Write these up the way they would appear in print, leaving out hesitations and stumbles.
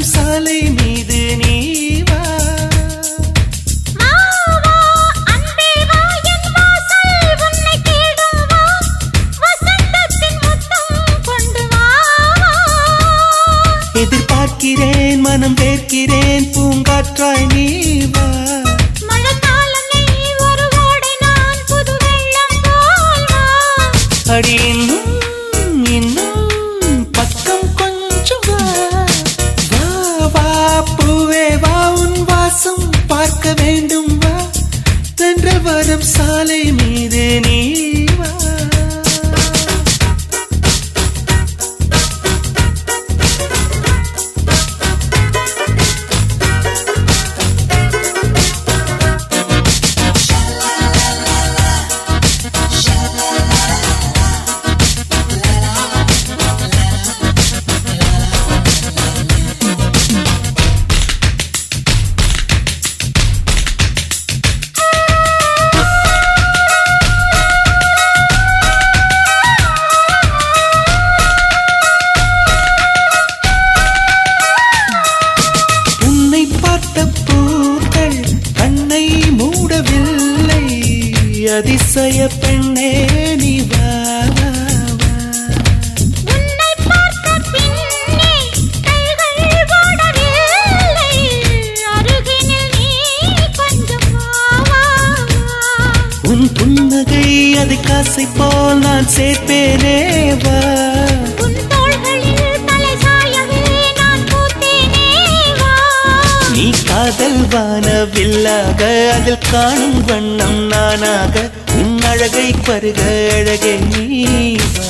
வரும் சாலை மீது நீ வா. எதிர்பார்க்கிறேன் மனம் வேர்க்கிறேன் பூங்காற்றாய் நீ வா. அடி இன்னும் இன்னும் பக்கம் கொஞ்சம் வா. வா வா பூவே வா உன் வாசம் பார்க்க வேண்டும் வா. தென்றல் வரும் சாலை மீது நீ வா. அதிசய பெண்ணே நீ வா. உன்னை பார்த்த பின்னே கைகள் ஓடவில்லை. அருகினில் நீ கொஞ்சம் வா. உன் புன்னகை அதை காசை போல் நான் சேர்ப்பேனே வா. உன் தோள்களில் தலை சாயவே நான் பூத்தேனே வா. நீ காதல் வானவில்லாக அதில் காணும் வண்ணம் நானாக உன் அழகை பருக அழகே நீ வா.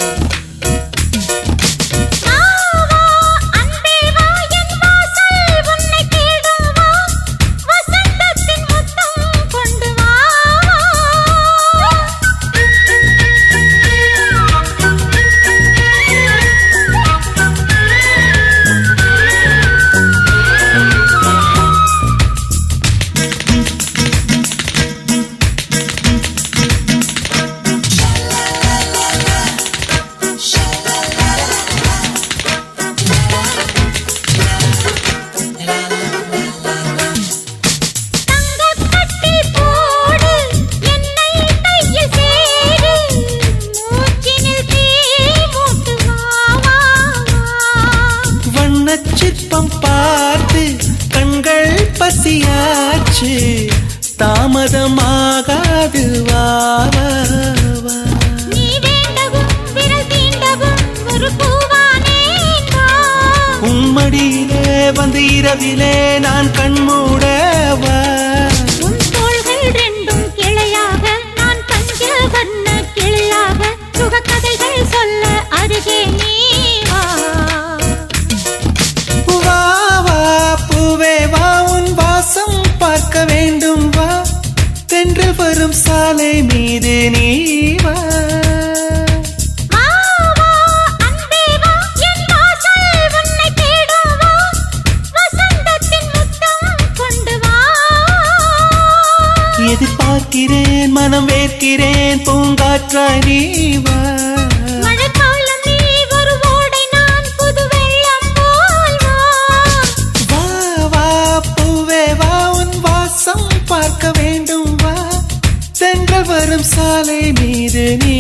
சிற்பம் பார்த்து கண்கள் பசியாச்சு தாமதமாகாது வா. நீ வேண்டவும் விரல் தீண்டவும் ஒரு பூவானேன் வா. உம்மடியிலே வந்து இரவிலே நான் கண்மூடவா. உன் தோள்கள் ரெண்டும் கிளையாக நான் பஞ்ச வண்ண கிளையாக சுகக்கதைகள் சொல்ல அருகே நீ வா. பூவே வா உன் வாசம் பார்க்க வேண்டும் வா. தென்றல் வரும் சாலை மீது நீ வா. எதிர்பார்க்கிறேன் மனம் வேர்க்கிறேன் பூங்காற்றாய் நீ வா. பார்க்க வேண்டும் வா. தென்றல் வரும் சாலை மீது நீ